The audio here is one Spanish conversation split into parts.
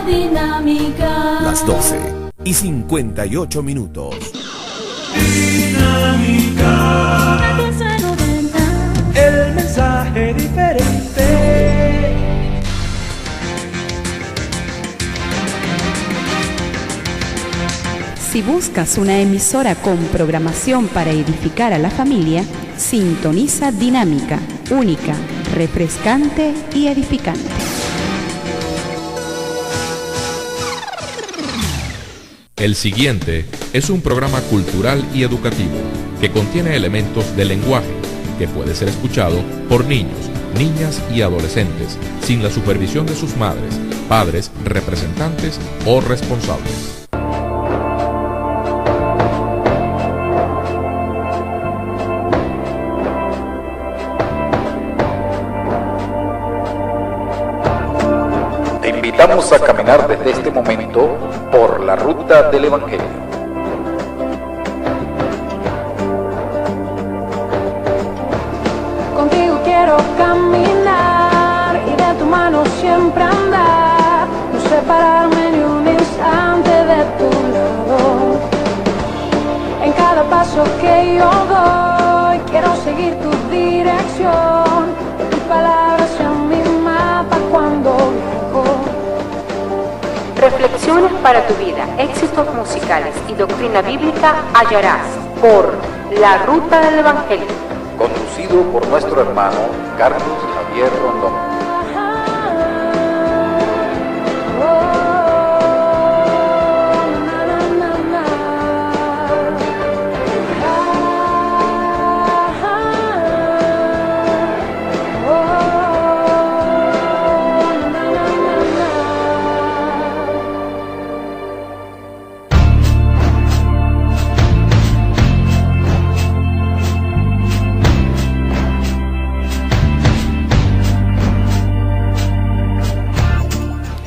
Dinámica. Las 12:58. Dinámica. El mensaje diferente. Si buscas una emisora con programación para edificar a la familia, sintoniza Dinámica, única, refrescante y edificante. El siguiente es un programa cultural y educativo que contiene elementos de lenguaje que puede ser escuchado por niños, niñas y adolescentes sin la supervisión de sus madres, padres, representantes o responsables. Te invitamos a caminar desde este momento por la ruta del Evangelio. Contigo quiero caminar y de tu mano siempre andar, no separarme ni un instante de tu lado. En cada paso que yo doy quiero seguir tu dirección, que tu palabra sea mi mapa cuando viajo. Reflexiones para tu vida, éxitos musicales y doctrina bíblica hallarás por La Ruta del Evangelio. Conducido por nuestro hermano Carlos Javier Rondón.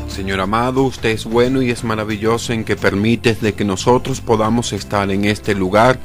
Señor amado, usted es bueno y es maravilloso en que permites de que nosotros podamos estar en este lugar,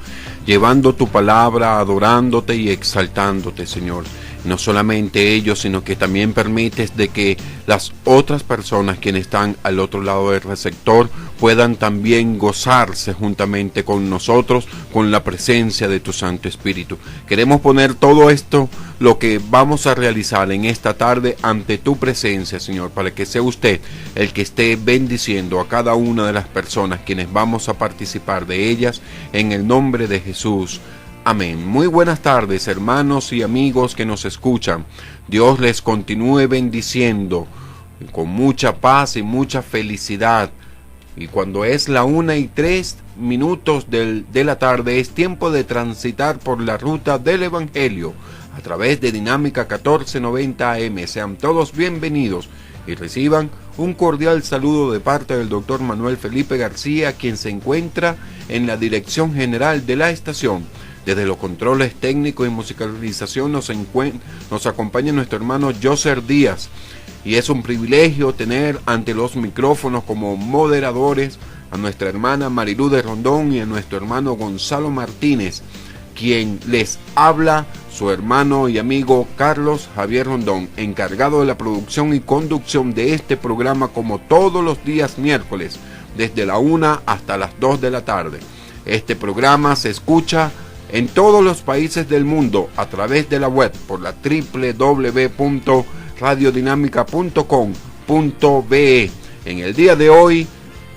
llevando tu palabra, adorándote y exaltándote, Señor. No solamente ellos, sino que también permites de que las otras personas quienes están al otro lado del receptor puedan también gozarse juntamente con nosotros, con la presencia de tu Santo Espíritu. Queremos poner todo esto, lo que vamos a realizar en esta tarde, ante tu presencia, Señor, para que sea usted el que esté bendiciendo a cada una de las personas quienes vamos a participar de ellas, en el nombre de Jesús. Amén. Muy buenas tardes, hermanos y amigos que nos escuchan. Dios les continúe bendiciendo con mucha paz y mucha felicidad. Y cuando es la 1:03 de la tarde, es tiempo de transitar por la ruta del Evangelio a través de Dinámica 1490 AM. Sean todos bienvenidos y reciban un cordial saludo de parte del doctor Manuel Felipe García, quien se encuentra en la dirección general de la estación. Desde los controles técnicos y musicalización nos acompaña nuestro hermano Joser Díaz, y es un privilegio tener ante los micrófonos como moderadores a nuestra hermana Marilú de Rondón y a nuestro hermano Gonzalo Martínez, quien les habla su hermano y amigo Carlos Javier Rondón, encargado de la producción y conducción de este programa como todos los días miércoles, desde la 1 hasta las 2 de la tarde. Este programa se escucha en todos los países del mundo a través de la web por la www.radiodinámica.com.be. En el día de hoy,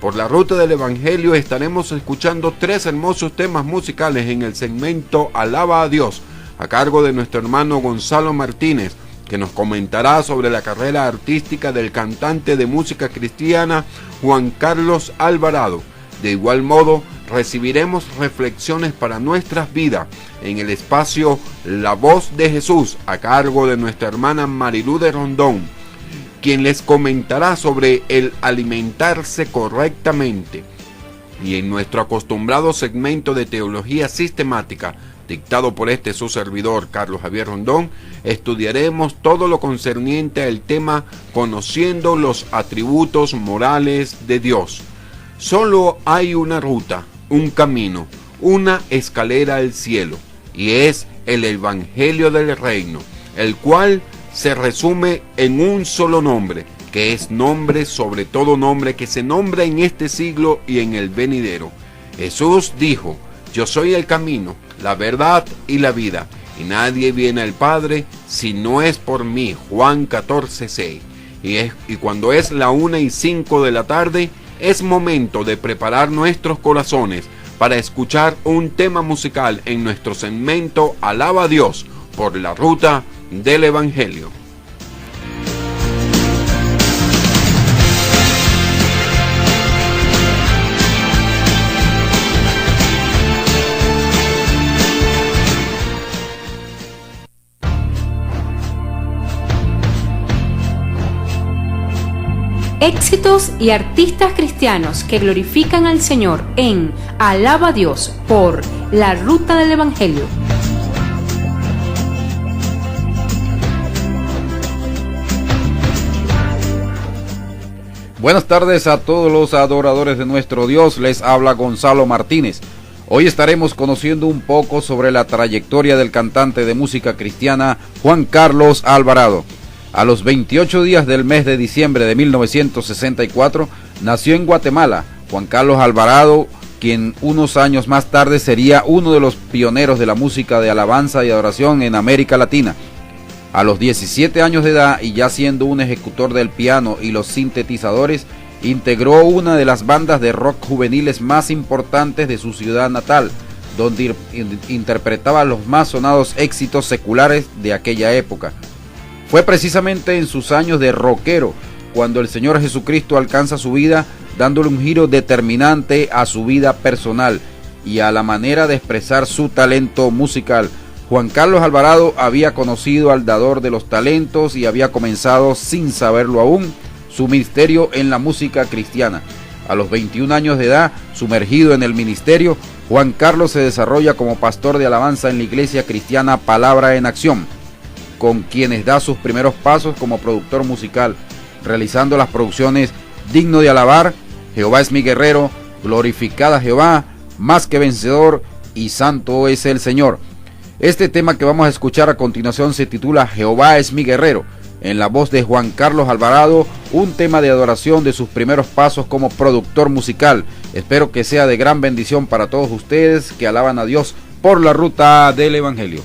por la ruta del Evangelio, estaremos escuchando 3 hermosos temas musicales en el segmento Alaba a Dios, a cargo de nuestro hermano Gonzalo Martínez, que nos comentará sobre la carrera artística del cantante de música cristiana Juan Carlos Alvarado. De igual modo, recibiremos reflexiones para nuestras vidas en el espacio La Voz de Jesús, a cargo de nuestra hermana Marilú de Rondón, quien les comentará sobre el alimentarse correctamente. Y en nuestro acostumbrado segmento de teología sistemática, dictado por su servidor Carlos Javier Rondón, estudiaremos todo lo concerniente al tema conociendo los atributos morales de Dios. Solo hay una ruta, un camino, una escalera al cielo, y es el Evangelio del Reino, el cual se resume en un solo nombre, que es nombre sobre todo nombre que se nombra en este siglo y en el venidero. Jesús dijo: yo soy el camino, la verdad y la vida, y nadie viene al Padre si no es por mí. Juan 14:6. Y cuando es la 1:05 de la tarde, es momento de preparar nuestros corazones para escuchar un tema musical en nuestro segmento Alaba a Dios por la ruta del Evangelio. Éxitos y artistas cristianos que glorifican al Señor en Alaba a Dios por la ruta del Evangelio. Buenas tardes a todos los adoradores de nuestro Dios, les habla Gonzalo Martínez. Hoy estaremos conociendo un poco sobre la trayectoria del cantante de música cristiana Juan Carlos Alvarado. A los 28 días del mes de diciembre de 1964, nació en Guatemala Juan Carlos Alvarado, quien unos años más tarde sería uno de los pioneros de la música de alabanza y adoración en América Latina. A los 17 años de edad y ya siendo un ejecutor del piano y los sintetizadores, integró una de las bandas de rock juveniles más importantes de su ciudad natal, donde interpretaba los más sonados éxitos seculares de aquella época. Fue precisamente en sus años de rockero cuando el Señor Jesucristo alcanza su vida, dándole un giro determinante a su vida personal y a la manera de expresar su talento musical. Juan Carlos Alvarado había conocido al dador de los talentos y había comenzado, sin saberlo aún, su ministerio en la música cristiana. A los 21 años de edad, sumergido en el ministerio, Juan Carlos se desarrolla como pastor de alabanza en la iglesia cristiana Palabra en Acción, con quienes da sus primeros pasos como productor musical, realizando las producciones Digno de Alabar, Jehová es mi guerrero, Glorificada Jehová, Más que vencedor y Santo es el Señor. Este tema que vamos a escuchar a continuación se titula Jehová es mi guerrero, en la voz de Juan Carlos Alvarado, un tema de adoración de sus primeros pasos como productor musical. Espero que sea de gran bendición para todos ustedes que alaban a Dios por la ruta del Evangelio.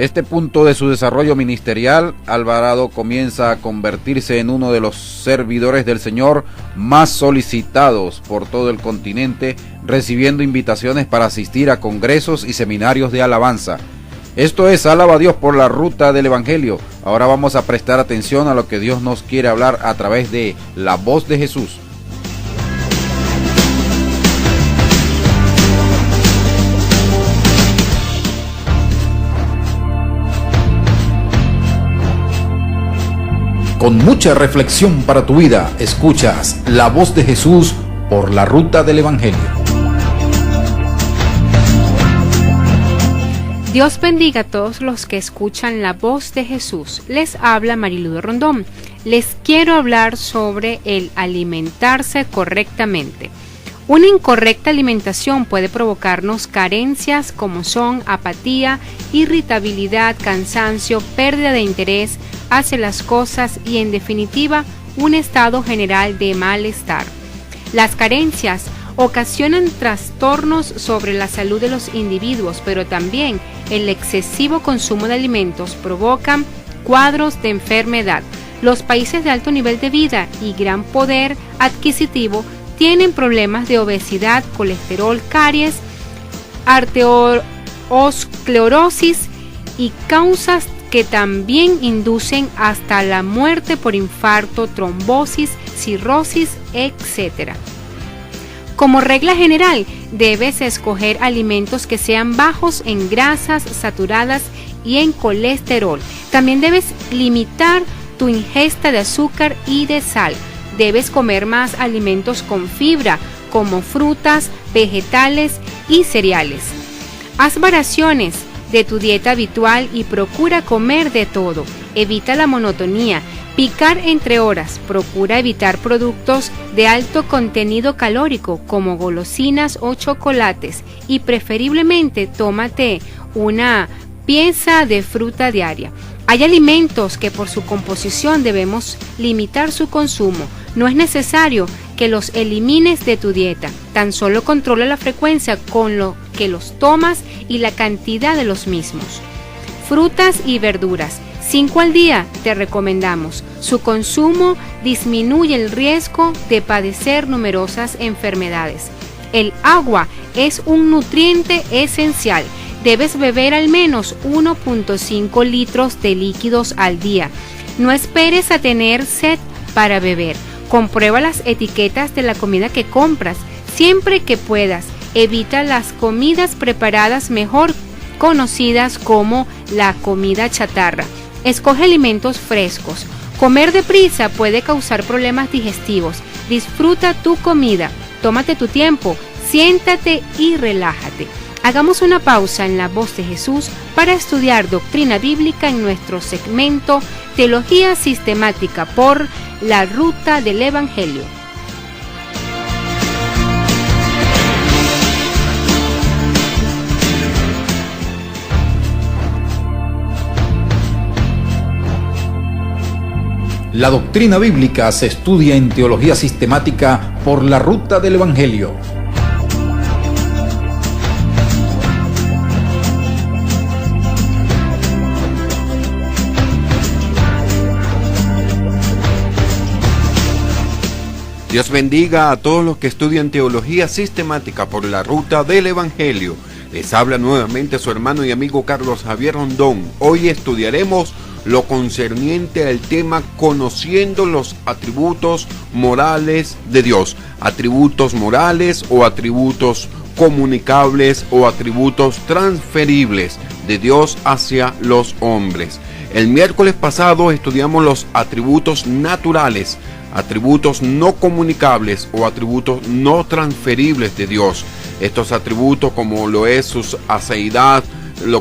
Este punto de su desarrollo ministerial, Alvarado comienza a convertirse en uno de los servidores del Señor más solicitados por todo el continente, recibiendo invitaciones para asistir a congresos y seminarios de alabanza. Esto es Alaba a Dios por la ruta del Evangelio. Ahora vamos a prestar atención a lo que Dios nos quiere hablar a través de la voz de Jesús. Con mucha reflexión para tu vida, escuchas la voz de Jesús por la ruta del Evangelio. Dios bendiga a todos los que escuchan la voz de Jesús. Les habla Mariludo Rondón. Les quiero hablar sobre el alimentarse correctamente. Una incorrecta alimentación puede provocarnos carencias como son apatía, irritabilidad, cansancio, pérdida de interés hacia las cosas y, en definitiva, un estado general de malestar. Las carencias ocasionan trastornos sobre la salud de los individuos, pero también el excesivo consumo de alimentos provocan cuadros de enfermedad. Los países de alto nivel de vida y gran poder adquisitivo tienen problemas de obesidad, colesterol, caries, arteriosclerosis y causas que también inducen hasta la muerte por infarto, trombosis, cirrosis, etc. Como regla general, debes escoger alimentos que sean bajos en grasas saturadas y en colesterol. También debes limitar tu ingesta de azúcar y de sal. Debes comer más alimentos con fibra, como frutas, vegetales y cereales. Haz variaciones de tu dieta habitual y procura comer de todo. Evita la monotonía, picar entre horas. Procura evitar productos de alto contenido calórico como golosinas o chocolates y preferiblemente tómate una pieza de fruta diaria. Hay alimentos que por su composición debemos limitar su consumo. No es necesario que los elimines de tu dieta, tan solo controla la frecuencia con lo que los tomas y la cantidad de los mismos. Frutas y verduras, 5 al día te recomendamos. Su consumo disminuye el riesgo de padecer numerosas enfermedades. El agua es un nutriente esencial. Debes beber al menos 1.5 litros de líquidos al día. No esperes a tener sed para beber. Comprueba las etiquetas de la comida que compras. Siempre que puedas, evita las comidas preparadas, mejor conocidas como la comida chatarra. Escoge alimentos frescos. Comer deprisa puede causar problemas digestivos. Disfruta tu comida. Tómate tu tiempo. Siéntate y relájate. Hagamos una pausa en la voz de Jesús para estudiar doctrina bíblica en nuestro segmento Teología Sistemática por la ruta del Evangelio. La doctrina bíblica se estudia en Teología Sistemática por la ruta del Evangelio. Dios bendiga a todos los que estudian Teología Sistemática por la ruta del Evangelio. Les habla nuevamente su hermano y amigo Carlos Javier Rondón. Hoy estudiaremos lo concerniente al tema conociendo los atributos morales de Dios. Atributos morales o atributos comunicables o atributos transferibles de Dios hacia los hombres. El miércoles pasado estudiamos los atributos naturales, atributos no comunicables o atributos no transferibles de Dios. Estos atributos, como lo es su aseidad,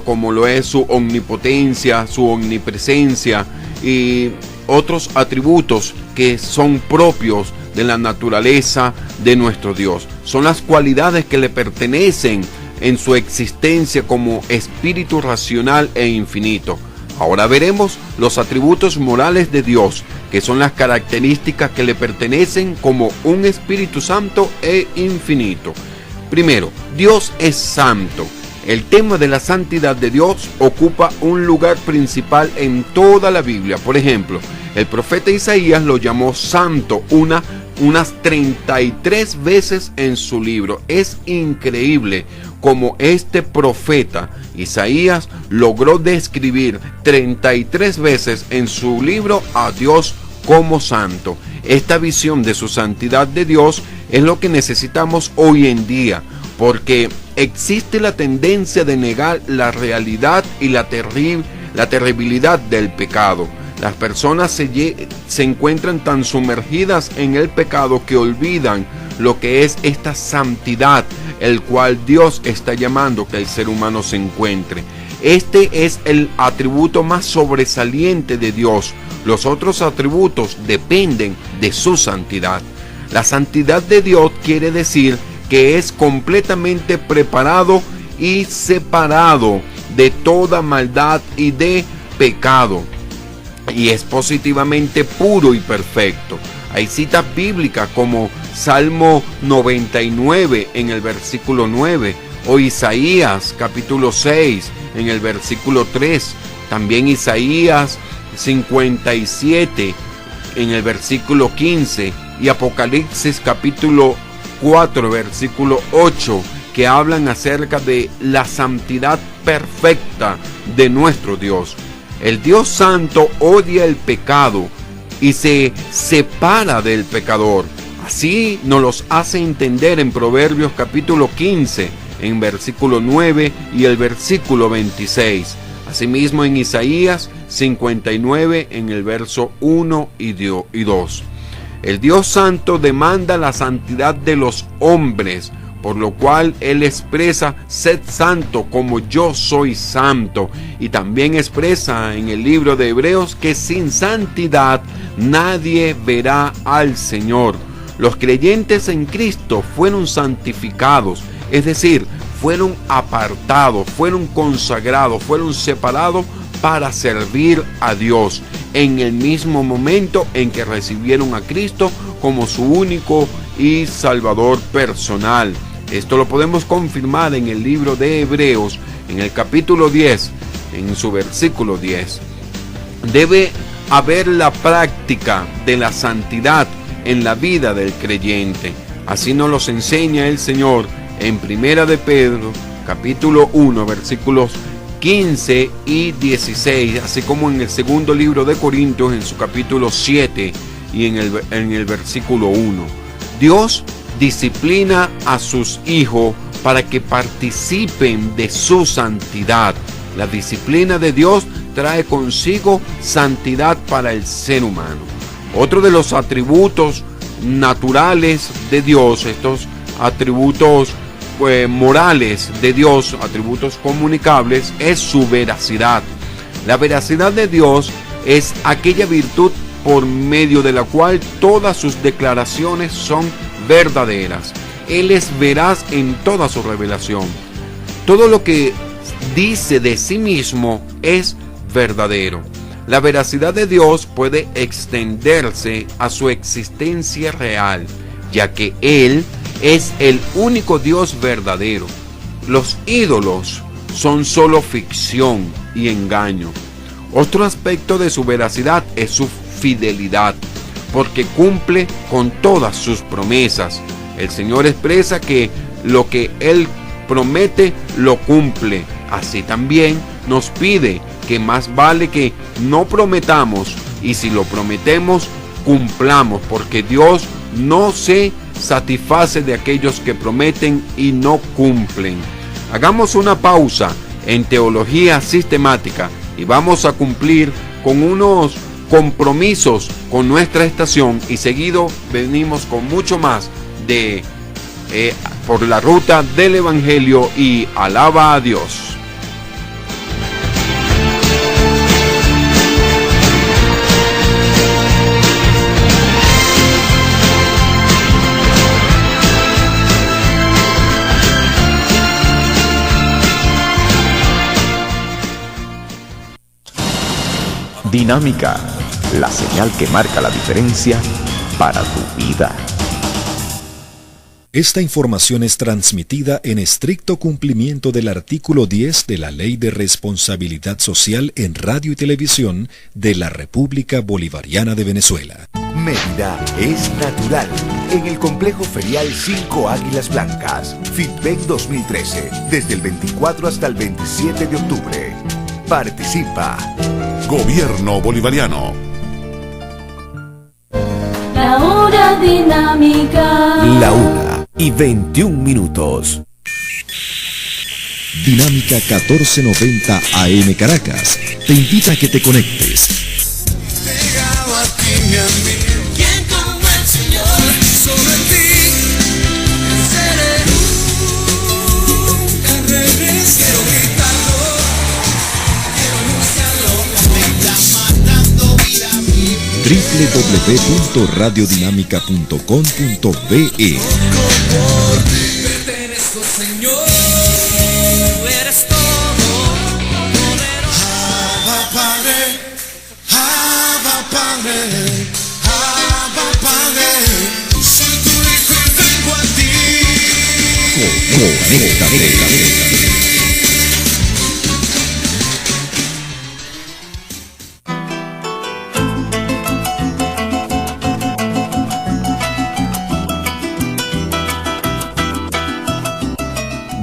como lo es su omnipotencia, su omnipresencia y otros atributos que son propios de la naturaleza de nuestro Dios. Son las cualidades que le pertenecen en su existencia como espíritu racional e infinito. Ahora veremos los atributos morales de Dios, que son las características que le pertenecen como un Espíritu Santo e infinito. Primero, Dios es santo. El tema de la santidad de Dios ocupa un lugar principal en toda la Biblia. Por ejemplo, el profeta Isaías lo llamó santo unas 33 veces en su libro. Es increíble cómo este profeta Isaías logró describir 33 veces en su libro a Dios como santo. Esta visión de su santidad de Dios es lo que necesitamos hoy en día, porque existe la tendencia de negar la realidad y la terribilidad del pecado. Las personas se encuentran tan sumergidas en el pecado que olvidan lo que es esta santidad, el cual Dios está llamando que el ser humano se encuentre. Este es el atributo más sobresaliente de Dios. Los otros atributos dependen de su santidad. La santidad de Dios quiere decir que es completamente preparado y separado de toda maldad y de pecado, y es positivamente puro y perfecto. Hay citas bíblicas como Salmo 99 en el versículo 9, o Isaías capítulo 6 en el versículo 3, también Isaías 57 en el versículo 15 y Apocalipsis capítulo 4 versículo 8, que hablan acerca de la santidad perfecta de nuestro Dios. El Dios Santo odia el pecado y se separa del pecador. Así nos los hace entender en Proverbios capítulo 15, en versículo 9 y el versículo 26. Asimismo en Isaías 59 en el verso 1 y 2. El Dios Santo demanda la santidad de los hombres, por lo cual Él expresa: sed santo como yo soy santo. Y también expresa en el libro de Hebreos que sin santidad nadie verá al Señor. Los creyentes en Cristo fueron santificados, es decir, fueron apartados, fueron consagrados, fueron separados para servir a Dios en el mismo momento en que recibieron a Cristo como su único y Salvador personal. Esto lo podemos confirmar en el libro de Hebreos, en el capítulo 10, en su versículo 10. Debe haber la práctica de la santidad en la vida del creyente. Así nos los enseña el Señor en Primera de Pedro, capítulo 1, versículos 15 y 16, así como en el segundo libro de Corintios, en su capítulo 7 y en el versículo 1. Dios disciplina a sus hijos para que participen de su santidad. La disciplina de Dios trae consigo santidad para el ser humano. Otro de los atributos naturales de Dios, estos atributos morales de Dios, atributos comunicables, es su veracidad. La veracidad de Dios es aquella virtud por medio de la cual todas sus declaraciones son verdaderas. Él es veraz en toda su revelación. Todo lo que dice de sí mismo es verdadero. La veracidad de Dios puede extenderse a su existencia real, ya que Él es el único Dios verdadero. Los ídolos son solo ficción y engaño. Otro aspecto de su veracidad es su fidelidad, porque cumple con todas sus promesas. El Señor expresa que lo que Él promete lo cumple. Así también nos pide que más vale que no prometamos, y si lo prometemos, cumplamos, porque Dios no se satisface de aquellos que prometen y no cumplen. Hagamos una pausa en teología sistemática y vamos a cumplir con unos compromisos con nuestra estación, y seguido venimos con mucho más de por la ruta del Evangelio y alaba a Dios. Dinámica, la señal que marca la diferencia para tu vida. Esta información es transmitida en estricto cumplimiento del artículo 10 de la Ley de Responsabilidad Social en Radio y Televisión de la República Bolivariana de Venezuela. Mérida es natural. En el complejo ferial 5 Águilas Blancas, FITBEN 2013, desde el 24 hasta el 27 de octubre. Participa. Gobierno Bolivariano. La hora dinámica. La 1:21. Dinámica 1490 AM Caracas te invita a que te conectes. Pegado a ti, mi amigo. ¿Quién como el Señor? Solo en ti. Seré nunca regresar. Quiero gritarlo, quiero anunciarlo. Me está matando vida mía. www.radiodinámica.com.be. Pertenezco, Señor. Eres todo poderoso. Abba Padre, Abba Padre, Abba Padre. Soy tu hijo y vengo a ti. Conéctate.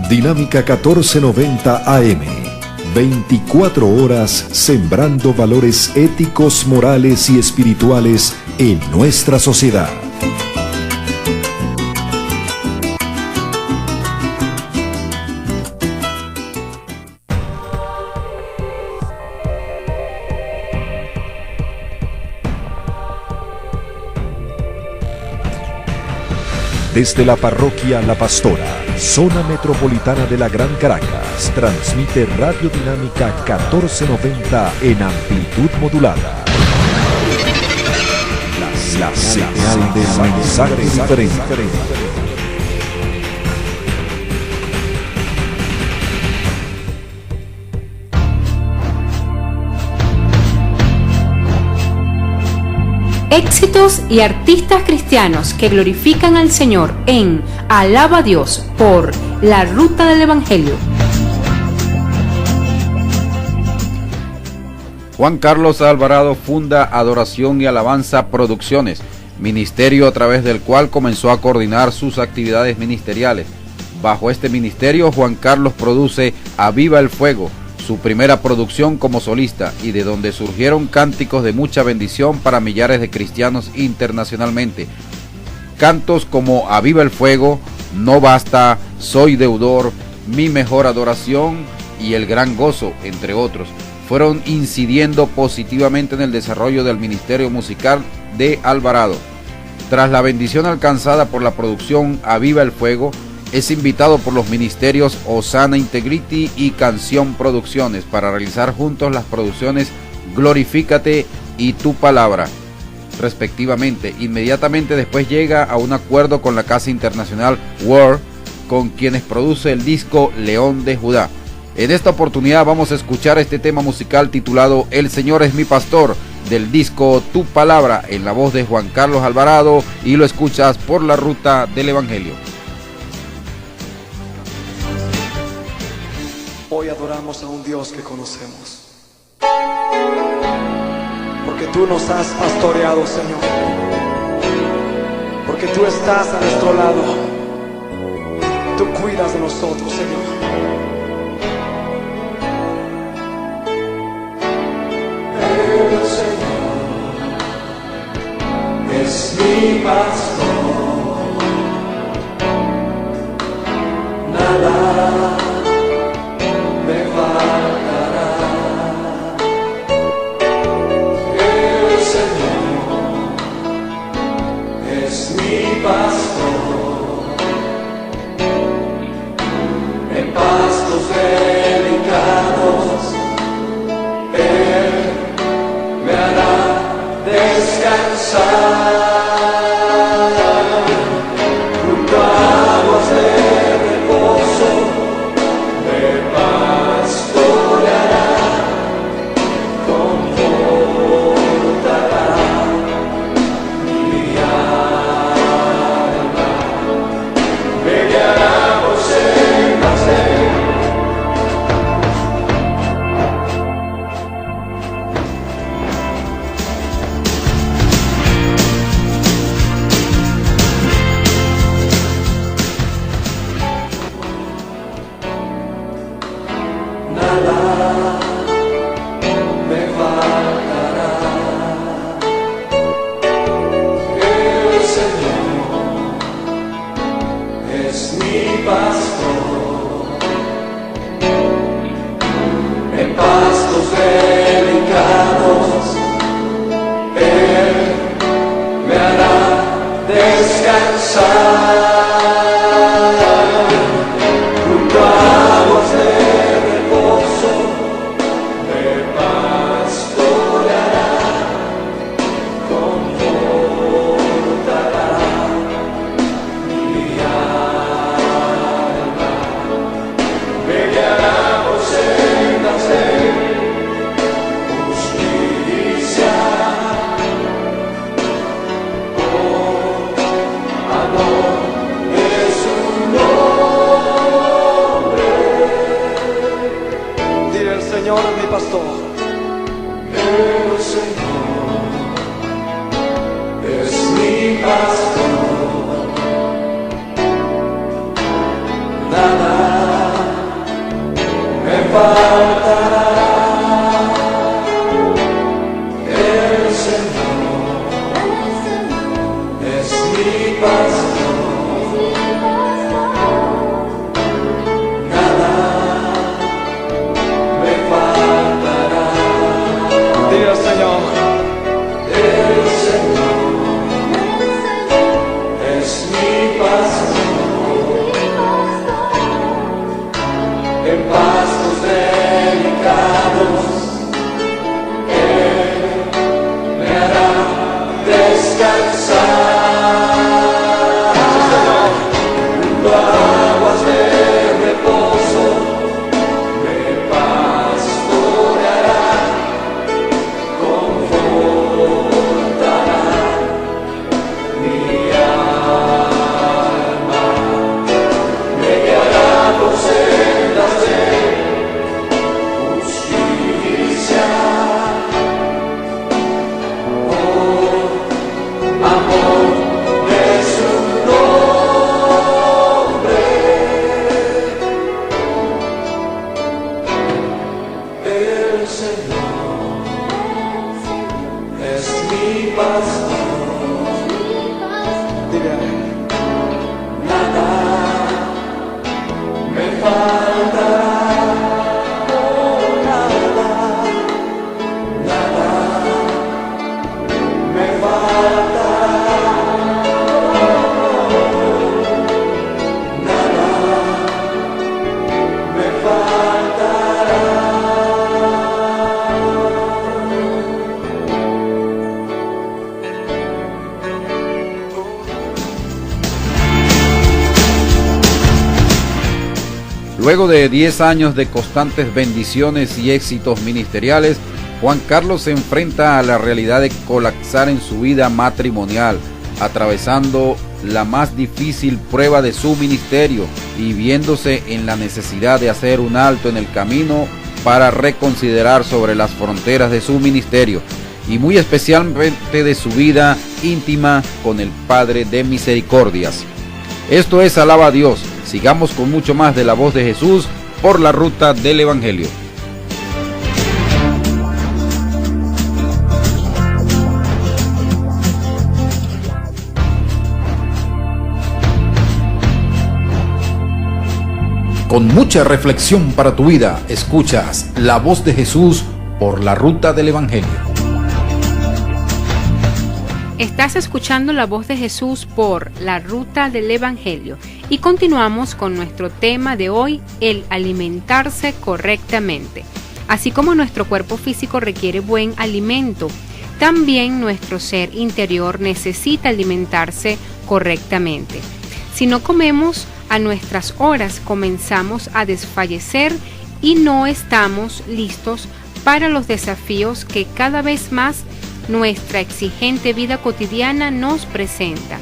Dinámica 1490 AM. 24 horas sembrando valores éticos, morales y espirituales en nuestra sociedad. Desde la parroquia La Pastora, zona metropolitana de la Gran Caracas, transmite Radio Dinámica 1490 en amplitud modulada. La señal de mensaje diferente. Éxitos y artistas cristianos que glorifican al Señor en Alaba a Dios por La Ruta del Evangelio. Juan Carlos Alvarado funda Adoración y Alabanza Producciones, ministerio a través del cual comenzó a coordinar sus actividades ministeriales. Bajo este ministerio, Juan Carlos produce Aviva el Fuego, su primera producción como solista, y de donde surgieron cánticos de mucha bendición para millares de cristianos internacionalmente. Cantos como Aviva el Fuego, No Basta, Soy Deudor, Mi Mejor Adoración y El Gran Gozo, entre otros, fueron incidiendo positivamente en el desarrollo del ministerio musical de Alvarado. Tras la bendición alcanzada por la producción Aviva el Fuego, es invitado por los ministerios Osana Integrity y Canción Producciones para realizar juntos las producciones Glorifícate y Tu Palabra, respectivamente. Inmediatamente después llega a un acuerdo con la casa internacional World, con quienes produce el disco León de Judá. En esta oportunidad vamos a escuchar este tema musical titulado El Señor es mi pastor, del disco Tu Palabra, en la voz de Juan Carlos Alvarado, y lo escuchas por La Ruta del Evangelio. Hoy adoramos a un Dios que conocemos, porque tú nos has pastoreado, Señor, porque tú estás a nuestro lado, tú cuidas de nosotros, Señor. El Señor es mi pastor, nada me faltará. El Señor es mi pastor, en pastos delicados Él me hará descansar. Junto a aguas de reposo me pastoreará, confortará. Señor es mi pastor. El Señor es mi pastor. Nada me faltará. El Señor es mi pastor. Nada me faltará. Dile al Señor. El Señor es mi pastor. En pastos delicados Él me hará descansar. Junto a aguas de reposo me pastoreará, confortará mi alma, me guiará por sendas de justicia, por amor de su nombre. El Señor es mi pastor. Dile a Él. Nada me faltará. Nada, nada me faltará. Nada me faltará. Luego de 10 años de constantes bendiciones y éxitos ministeriales, Juan Carlos se enfrenta a la realidad de colapsar en su vida matrimonial, atravesando la más difícil prueba de su ministerio y viéndose en la necesidad de hacer un alto en el camino para reconsiderar sobre las fronteras de su ministerio y muy especialmente de su vida íntima con el Padre de Misericordias. Esto es Alaba a Dios. Sigamos con mucho más de la voz de Jesús por la ruta del Evangelio. Con mucha reflexión para tu vida, escuchas la voz de Jesús por la ruta del Evangelio. Estás escuchando la voz de Jesús por la ruta del Evangelio y continuamos con nuestro tema de hoy, el alimentarse correctamente. Así como nuestro cuerpo físico requiere buen alimento, también nuestro ser interior necesita alimentarse correctamente. Si no comemos a nuestras horas, comenzamos a desfallecer y no estamos listos para los desafíos que cada vez más nuestra exigente vida cotidiana nos presenta.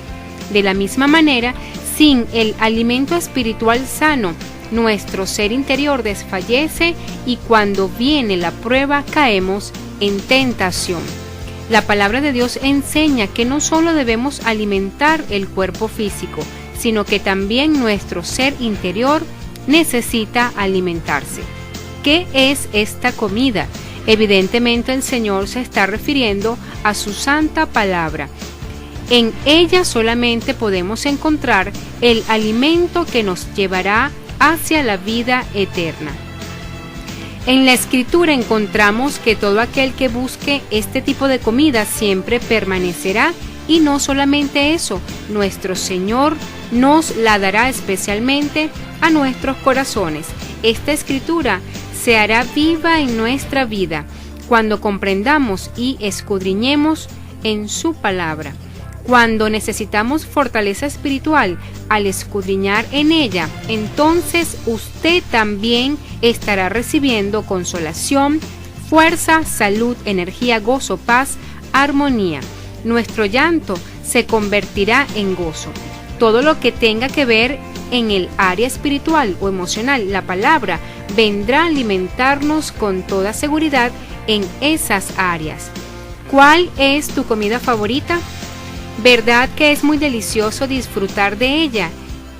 De la misma manera, sin el alimento espiritual sano, nuestro ser interior desfallece y cuando viene la prueba caemos en tentación. La palabra de Dios enseña que no solo debemos alimentar el cuerpo físico, sino que también nuestro ser interior necesita alimentarse. ¿Qué es esta comida? Evidentemente el Señor se está refiriendo a su santa palabra. En ella solamente podemos encontrar el alimento que nos llevará hacia la vida eterna. En la Escritura encontramos que todo aquel que busque este tipo de comida siempre permanecerá, y no solamente eso, nuestro Señor nos la dará especialmente a nuestros corazones. Esta Escritura se hará viva en nuestra vida cuando comprendamos y escudriñemos en su palabra. Cuando necesitamos fortaleza espiritual, al escudriñar en ella, entonces usted también estará recibiendo consolación, fuerza, salud, energía, gozo, paz, armonía. Nuestro llanto se convertirá en gozo. Todo lo que tenga que ver en el área espiritual o emocional, la palabra vendrá a alimentarnos con toda seguridad en esas áreas. ¿Cuál es tu comida favorita? ¿Verdad que es muy delicioso disfrutar de ella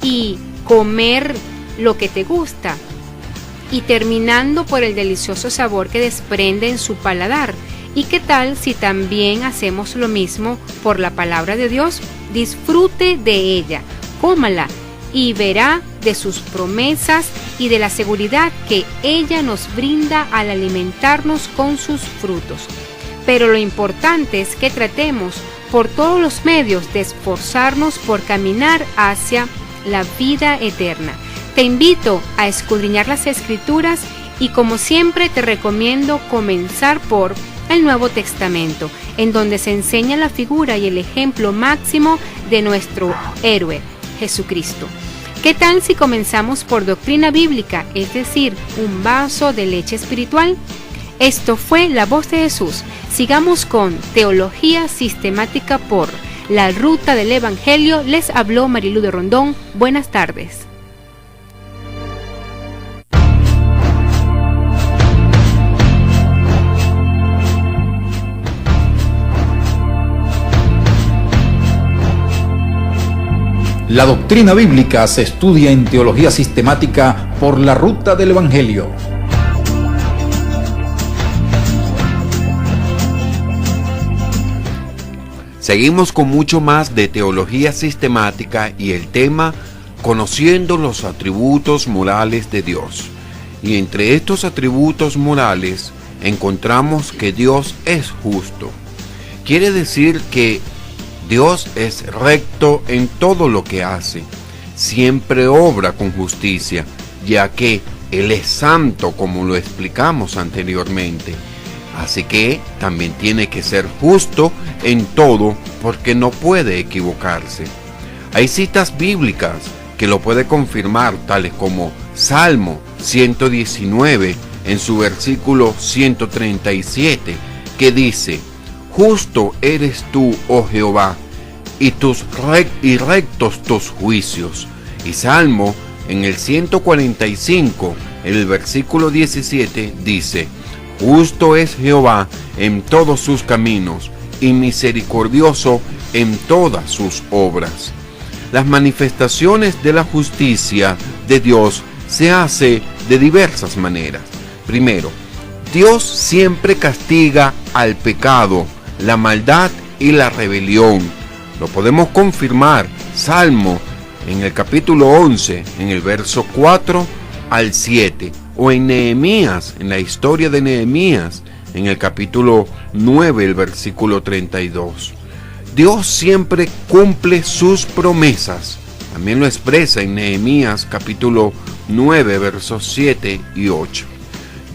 y comer lo que te gusta? Y terminando por el delicioso sabor que desprende en su paladar. ¿Y qué tal si también hacemos lo mismo por la palabra de Dios? Disfrute de ella, cómala y verá de sus promesas y de la seguridad que ella nos brinda al alimentarnos con sus frutos. Pero lo importante es que tratemos por todos los medios de esforzarnos por caminar hacia la vida eterna. Te invito a escudriñar las Escrituras y como siempre te recomiendo comenzar por el Nuevo Testamento, en donde se enseña la figura y el ejemplo máximo de nuestro héroe, Jesucristo. ¿Qué tal si comenzamos por doctrina bíblica, es decir, un vaso de leche espiritual? Esto fue La Voz de Jesús. Sigamos con Teología Sistemática por La Ruta del Evangelio. Les habló Marilu de Rondón. Buenas tardes. La doctrina bíblica se estudia en Teología Sistemática por La Ruta del Evangelio. Seguimos con mucho más de teología sistemática y el tema conociendo los atributos morales de Dios. Y entre estos atributos morales encontramos que Dios es justo. Quiere decir que Dios es recto en todo lo que hace. Siempre obra con justicia, ya que Él es santo, como lo explicamos anteriormente. Así que también tiene que ser justo en todo porque no puede equivocarse. Hay citas bíblicas que lo puede confirmar, tales como Salmo 119 en su versículo 137, que dice: Justo eres tú, oh Jehová, y rectos tus juicios. Y Salmo en el 145, en el versículo 17, dice: Justo es Jehová en todos sus caminos, y misericordioso en todas sus obras. Las manifestaciones de la justicia de Dios se hace de diversas maneras. Primero, Dios siempre castiga al pecado, la maldad y la rebelión. Lo podemos confirmar, Salmo en el capítulo 11, en el verso 4 al 7, o en Nehemías, en la historia de Nehemías, en el capítulo 9, el versículo 32. Dios siempre cumple sus promesas. También lo expresa en Nehemías capítulo 9, versos 7 y 8.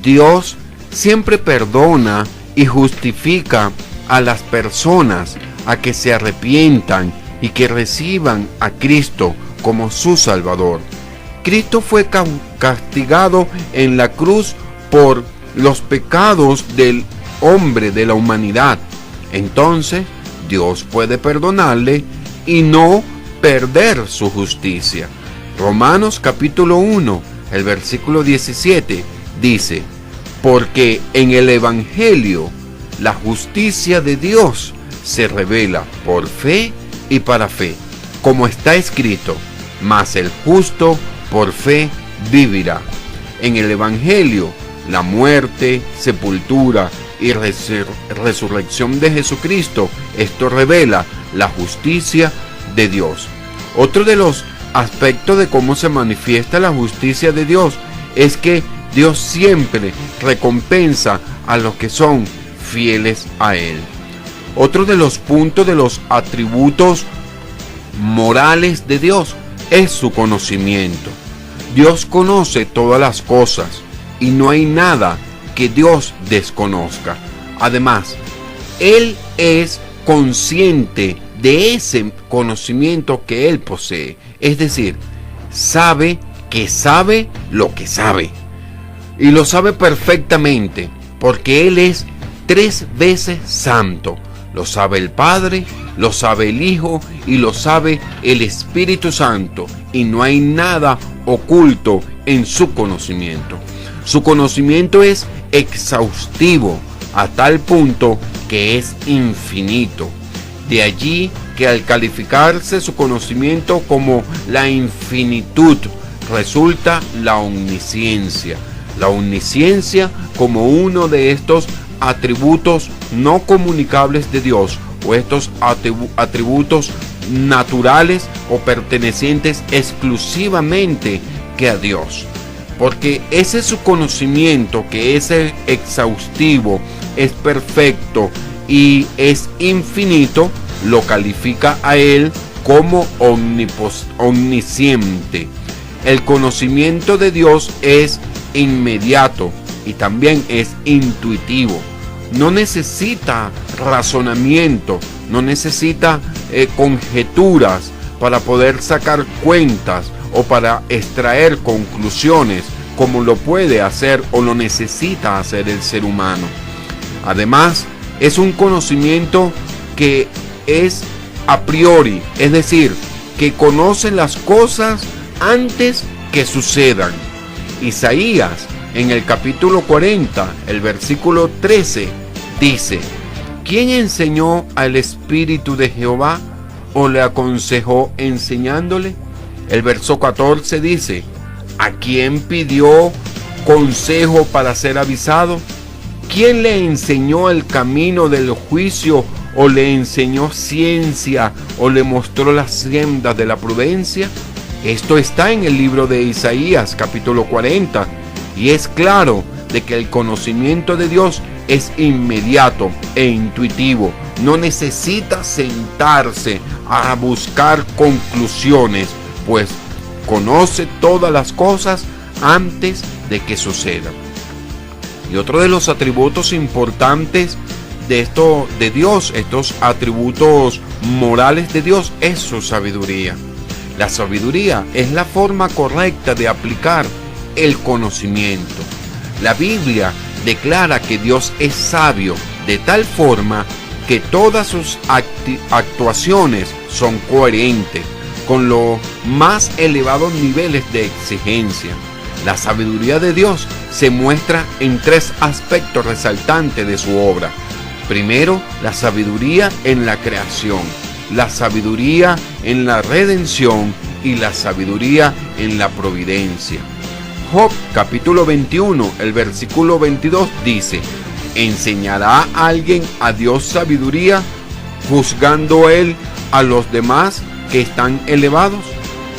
Dios siempre perdona y justifica a las personas a que se arrepientan y que reciban a Cristo como su Salvador. Cristo fue castigado en la cruz por los pecados del hombre, de la humanidad. Entonces, Dios puede perdonarle y no perder su justicia. Romanos capítulo 1, el versículo 17, dice: Porque en el Evangelio la justicia de Dios se revela por fe y para fe, como está escrito: Mas el justo por fe vivirá. En el Evangelio, la muerte, sepultura y resurrección de Jesucristo, esto revela la justicia de Dios. Otro de los aspectos de cómo se manifiesta la justicia de Dios es que Dios siempre recompensa a los que son fieles a Él. Otro de los puntos de los atributos morales de Dios es su conocimiento. Dios conoce todas las cosas y no hay nada que Dios desconozca. Además, Él es consciente de ese conocimiento que Él posee. Es decir, sabe que sabe lo que sabe. Y lo sabe perfectamente porque Él es 3 veces santo. Lo sabe el Padre, lo sabe el Hijo y lo sabe el Espíritu Santo, y no hay nada oculto en su conocimiento. Su conocimiento es exhaustivo a tal punto que es infinito. De allí que al calificarse su conocimiento como la infinitud, resulta la omnisciencia. La omnisciencia como uno de estos atributos no comunicables de Dios, o estos atributos naturales o pertenecientes exclusivamente que a Dios. Porque ese es su conocimiento, que es exhaustivo, es perfecto y es infinito, lo califica a él como omnisciente. El conocimiento de Dios es inmediato y también es intuitivo. No necesita razonamiento, no necesita conjeturas para poder sacar cuentas o para extraer conclusiones, como lo puede hacer o lo necesita hacer el ser humano. Además, es un conocimiento que es a priori, es decir, que conoce las cosas antes que sucedan. Isaías, en el capítulo 40, el versículo 13, dice: ¿quién enseñó al Espíritu de Jehová o le aconsejó enseñándole? El verso 14 dice: ¿a quién pidió consejo para ser avisado? ¿Quién le enseñó el camino del juicio o le enseñó ciencia o le mostró las sendas de la prudencia? Esto está en el libro de Isaías, capítulo 40, y es claro de que el conocimiento de Dios es inmediato e intuitivo. No necesita sentarse a buscar conclusiones, pues conoce todas las cosas antes de que sucedan. Y otro de los atributos importantes de Dios, estos atributos morales de Dios, es su sabiduría. La sabiduría es la forma correcta de aplicar el conocimiento. La Biblia declara que Dios es sabio de tal forma que todas sus actuaciones son coherentes con los más elevados niveles de exigencia. La sabiduría de Dios se muestra en tres aspectos resaltantes de su obra. Primero, la sabiduría en la creación, la sabiduría en la redención y la sabiduría en la providencia. Job capítulo 21, el versículo 22 dice: ¿enseñará alguien a Dios sabiduría, juzgando él a los demás que están elevados?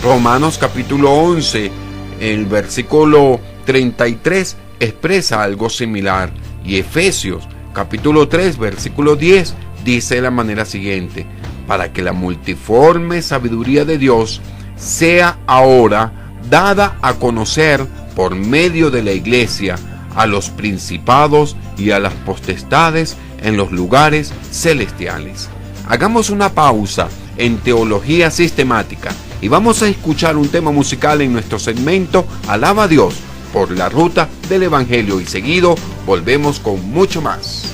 Romanos capítulo 11, el versículo 33 expresa algo similar, y Efesios capítulo 3, versículo 10 dice de la manera siguiente: para que la multiforme sabiduría de Dios sea ahora dada a conocer por medio de la Iglesia a los principados y a las potestades en los lugares celestiales. Hagamos una pausa en teología sistemática y vamos a escuchar un tema musical en nuestro segmento Alaba a Dios por la ruta del Evangelio, y seguido volvemos con mucho más.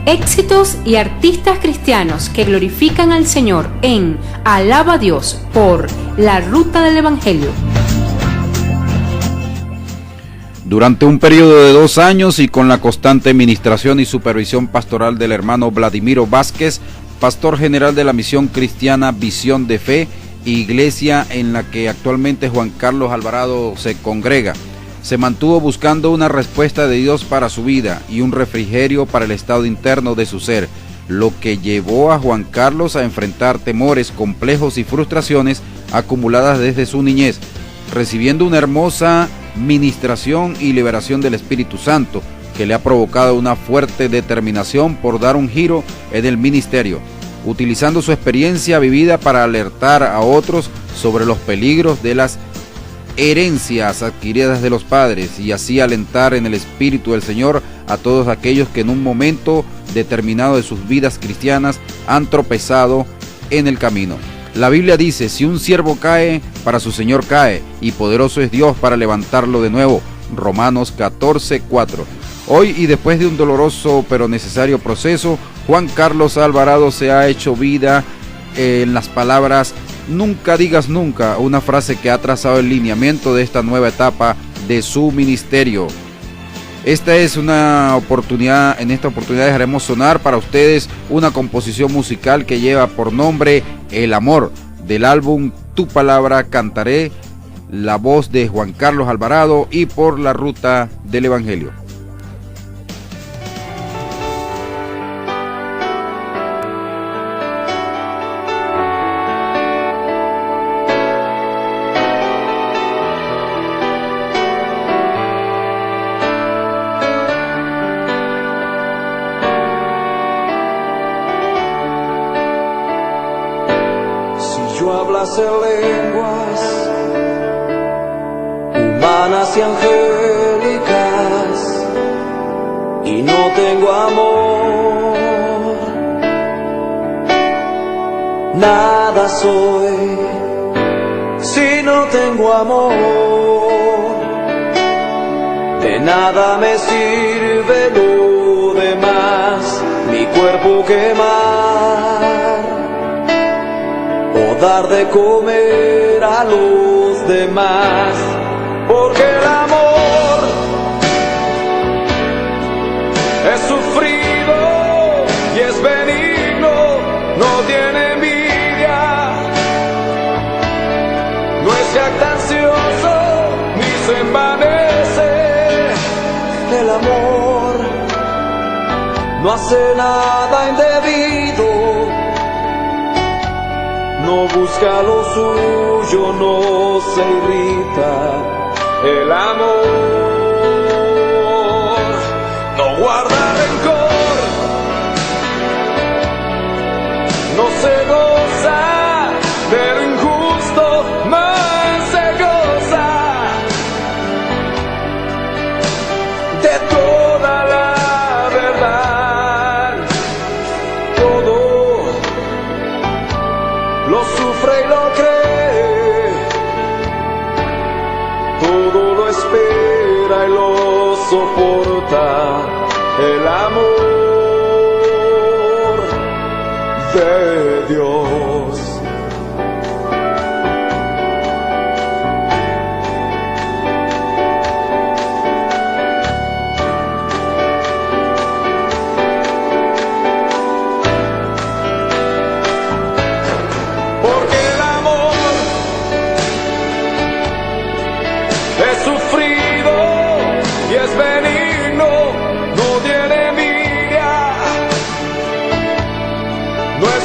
Éxitos y artistas cristianos que glorifican al Señor en Alaba a Dios por la ruta del Evangelio. Durante un periodo de 2 años y con la constante ministración y supervisión pastoral del hermano Vladimiro Vázquez, pastor general de la misión cristiana Visión de Fe, iglesia en la que actualmente Juan Carlos Alvarado se congrega, se mantuvo buscando una respuesta de Dios para su vida y un refrigerio para el estado interno de su ser, lo que llevó a Juan Carlos a enfrentar temores, complejos y frustraciones acumuladas desde su niñez, recibiendo una hermosa ministración y liberación del Espíritu Santo, que le ha provocado una fuerte determinación por dar un giro en el ministerio, utilizando su experiencia vivida para alertar a otros sobre los peligros de las herencias adquiridas de los padres, y así alentar en el Espíritu del Señor a todos aquellos que en un momento determinado de sus vidas cristianas han tropezado en el camino. La Biblia dice, si un siervo cae, para su Señor cae, y poderoso es Dios para levantarlo de nuevo. Romanos 14:4. Hoy, y después de un doloroso pero necesario proceso, Juan Carlos Alvarado se ha hecho vida en las palabras "nunca digas nunca", una frase que ha trazado el lineamiento de esta nueva etapa de su ministerio. Esta es una oportunidad, en esta oportunidad dejaremos sonar para ustedes una composición musical que lleva por nombre El Amor, del álbum Tu Palabra Cantaré, la voz de Juan Carlos Alvarado y por la ruta del Evangelio. Lenguas humanas y angélicas y no tengo amor, nada soy si no tengo amor, de nada me sirve lo demás, mi cuerpo quemar o dar de comer a los demás, porque el amor es sufrido y es benigno, no tiene envidia, no es jactancioso ni se envanece, el amor no hace nada indebido, no busca lo suyo, no se irrita, el amor no guarda rencor, no se goza de lo injusto, más se goza de toda la verdad, todo lo sufre y lo cree, todo lo espera y lo soporta, el amor de Dios.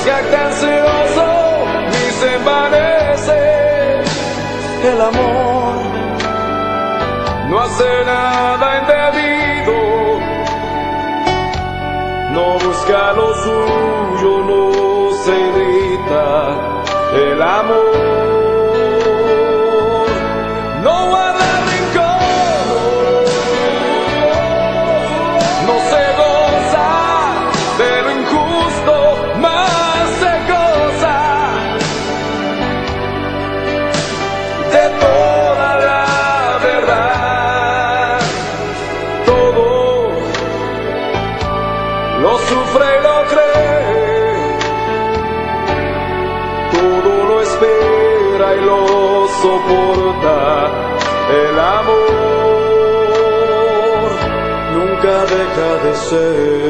Jactancioso ni se envanece, el amor no hace nada indebido, no busca lo suyo, no se irrita, el amor no guarda rencor, no se goza de lo injusto, más de toda la verdad, todo lo sufre y lo cree, todo lo espera y lo soporta, el amor nunca deja de ser.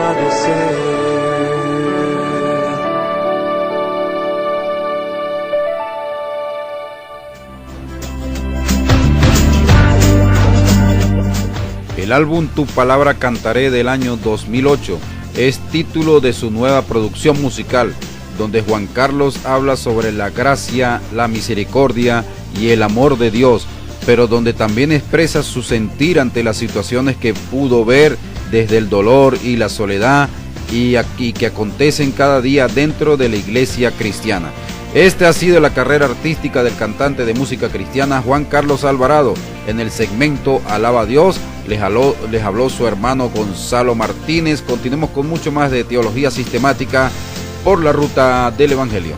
De ser. El álbum Tu Palabra Cantaré del año 2008 es título de su nueva producción musical, donde Juan Carlos habla sobre la gracia, la misericordia y el amor de Dios, pero donde también expresa su sentir ante las situaciones que pudo ver desde el dolor y la soledad y que acontecen cada día dentro de la iglesia cristiana. Este ha sido la carrera artística del cantante de música cristiana Juan Carlos Alvarado. En el segmento Alaba a Dios les habló su hermano Gonzalo Martínez. Continuemos con mucho más de teología sistemática por la ruta del Evangelio.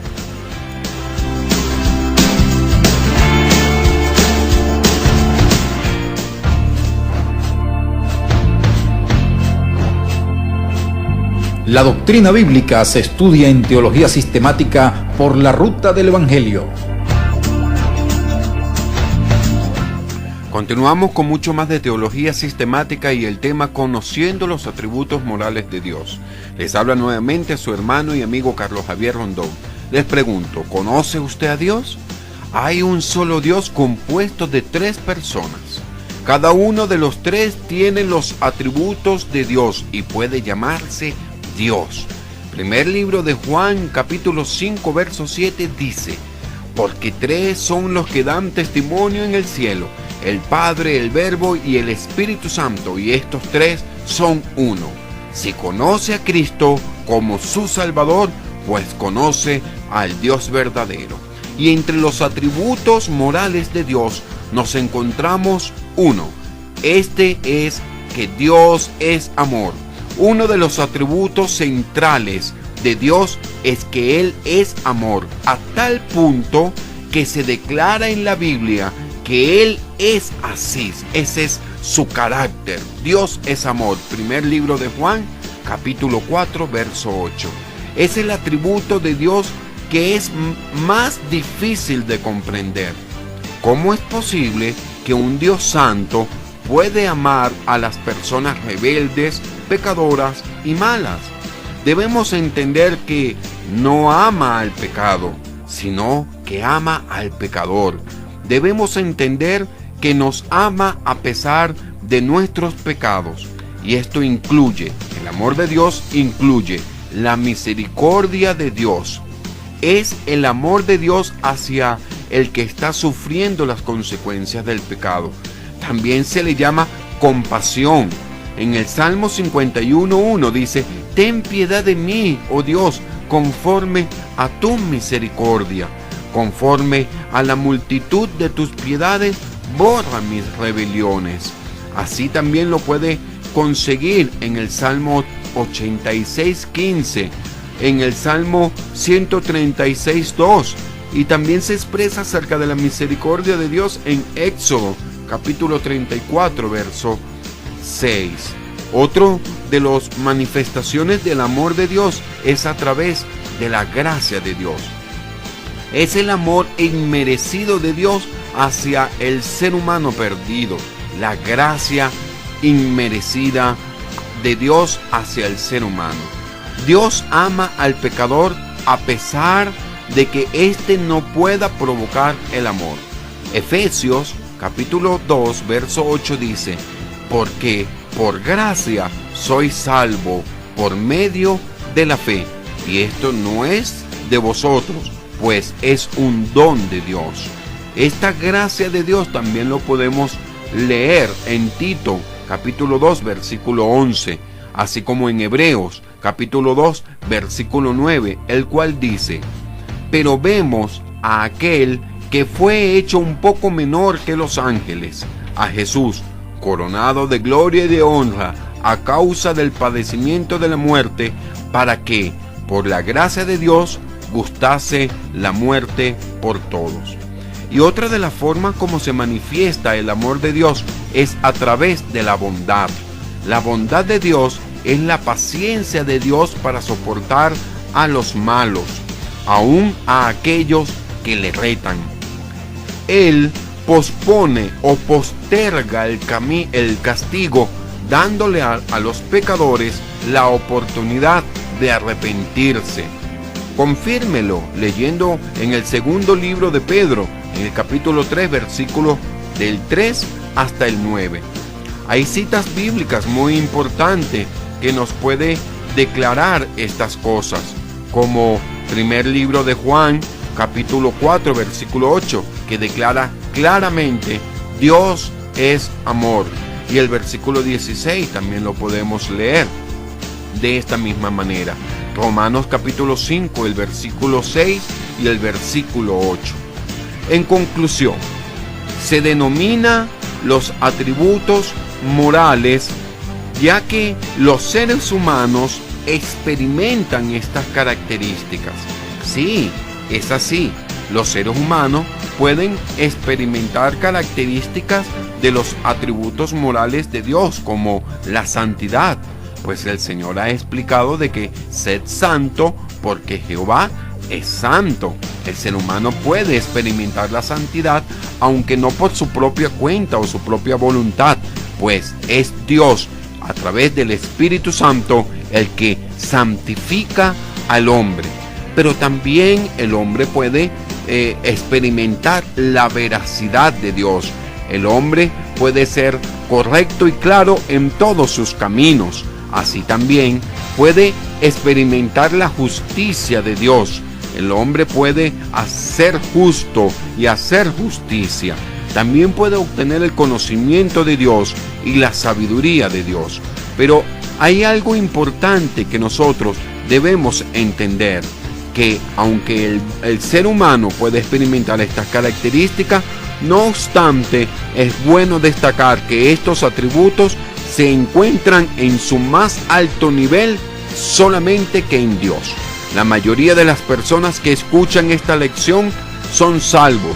La doctrina bíblica se estudia en teología sistemática por la ruta del Evangelio. Continuamos con mucho más de teología sistemática y el tema conociendo los atributos morales de Dios. Les habla nuevamente su hermano y amigo Carlos Javier Rondón. Les pregunto, ¿conoce usted a Dios? Hay un solo Dios compuesto de 3 personas. Cada uno de los 3 tiene los atributos de Dios y puede llamarse Dios. Primer libro de Juan, capítulo 5, verso 7 dice: porque 3 son los que dan testimonio en el cielo, el Padre, el Verbo y el Espíritu Santo, y estos 3 son uno. Si conoce a Cristo como su Salvador, pues conoce al Dios verdadero. Y entre los atributos morales de Dios nos encontramos uno. Este es que Dios es amor. Uno de los atributos centrales de Dios es que Él es amor, a tal punto que se declara en la Biblia que Él es así. Ese es su carácter. Dios es amor. Primer libro de Juan, capítulo 4, verso 8. Es el atributo de Dios que es más difícil de comprender. ¿Cómo es posible que un Dios santo puede amar a las personas rebeldes, pecadoras y malas? Debemos entender que no ama al pecado, sino que ama al pecador. Debemos entender que nos ama a pesar de nuestros pecados. Y esto incluye, el amor de Dios incluye la misericordia de Dios. Es el amor de Dios hacia el que está sufriendo las consecuencias del pecado. También se le llama compasión. En el Salmo 51:1 dice: ten piedad de mí, oh Dios, conforme a tu misericordia. Conforme a la multitud de tus piedades, borra mis rebeliones. Así también lo puede conseguir en el Salmo 86:15, en el Salmo 136:2, y también se expresa acerca de la misericordia de Dios en Éxodo, capítulo 34, verso 6. Otro de las manifestaciones del amor de Dios es a través de la gracia de Dios. Es el amor inmerecido de Dios hacia el ser humano perdido. La gracia inmerecida de Dios hacia el ser humano. Dios ama al pecador a pesar de que éste no pueda provocar el amor. Efesios capítulo 2 verso 8 dice: porque por gracia sois salvo por medio de la fe, y esto no es de vosotros, pues es un don de Dios. Esta gracia de Dios también lo podemos leer en Tito capítulo 2 versículo 11, así como en Hebreos capítulo 2 versículo 9, el cual dice: pero vemos a aquel que fue hecho un poco menor que los ángeles, a Jesús, coronado de gloria y de honra a causa del padecimiento de la muerte, para que, por la gracia de Dios, gustase la muerte por todos. Y otra de las formas como se manifiesta el amor de Dios es a través de la bondad. La bondad de Dios es la paciencia de Dios para soportar a los malos, aún a aquellos que le retan. Él pospone o posterga el castigo, dándole a los pecadores la oportunidad de arrepentirse. Confírmelo leyendo en el segundo libro de Pedro, en el capítulo 3, versículo del 3 hasta el 9. Hay citas bíblicas muy importantes que nos puede declarar estas cosas, como primer libro de Juan, capítulo 4, versículo 8, que declara claramente: Dios es amor. Y el versículo 16 también lo podemos leer de esta misma manera. Romanos capítulo 5, el versículo 6 y el versículo 8. En conclusión, se denomina los atributos morales ya que los seres humanos experimentan estas características. Sí, es así. Los seres humanos pueden experimentar características de los atributos morales de Dios, como la santidad. Pues el Señor ha explicado de que sed santo porque Jehová es santo. El ser humano puede experimentar la santidad, aunque no por su propia cuenta o su propia voluntad, pues es Dios, a través del Espíritu Santo, el que santifica al hombre. Pero también el hombre puede experimentar la veracidad de Dios. El hombre puede ser correcto y claro en todos sus caminos. Así también puede experimentar la justicia de Dios. El hombre puede ser justo y hacer justicia. También puede obtener el conocimiento de Dios y la sabiduría de Dios. Pero hay algo importante que nosotros debemos entender, que aunque el ser humano puede experimentar estas características, no obstante, es bueno destacar que estos atributos se encuentran en su más alto nivel solamente que en Dios. La mayoría de las personas que escuchan esta lección son salvos,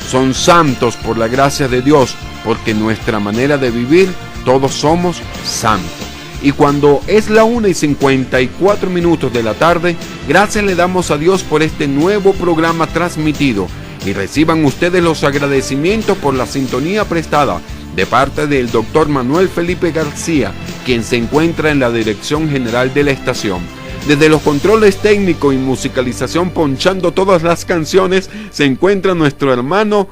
son santos por la gracia de Dios, porque en nuestra manera de vivir todos somos santos. Y cuando es la 1:54 de la tarde, gracias le damos a Dios por este nuevo programa transmitido, y reciban ustedes los agradecimientos por la sintonía prestada de parte del Dr. Manuel Felipe García, quien se encuentra en la dirección general de la estación. Desde los controles técnicos y musicalización, ponchando todas las canciones, se encuentra nuestro hermano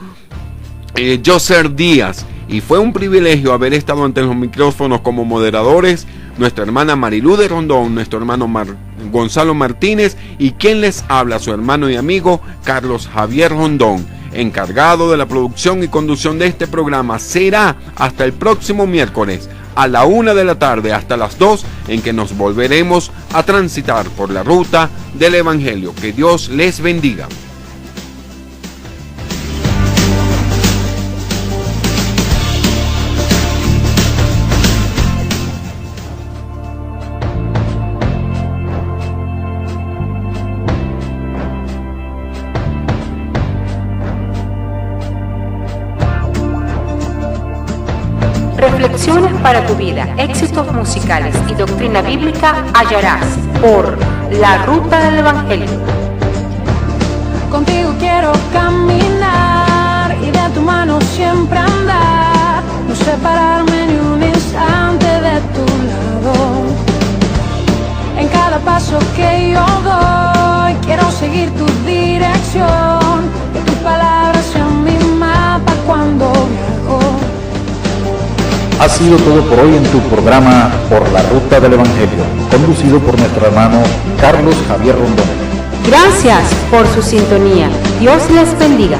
Joser Díaz. Y fue un privilegio haber estado ante los micrófonos como moderadores nuestra hermana Marilú de Rondón, nuestro hermano Gonzalo Martínez y quien les habla, su hermano y amigo Carlos Javier Rondón, encargado de la producción y conducción de este programa. Será hasta el próximo miércoles a la 1 de la tarde hasta las 2 en que nos volveremos a transitar por la ruta del Evangelio. Que Dios les bendiga. Reflexiones para tu vida, éxitos musicales y doctrina bíblica hallarás por La Ruta del Evangelio. Contigo quiero caminar y de tu mano siempre andar, no separarme ni un instante de tu lado. En cada paso que yo doy quiero seguir tu dirección, que tus palabras sean mi mapa cuando viajo. Ha sido todo por hoy en tu programa Por la Ruta del Evangelio, conducido por nuestro hermano Carlos Javier Rondón. Gracias por su sintonía. Dios les bendiga.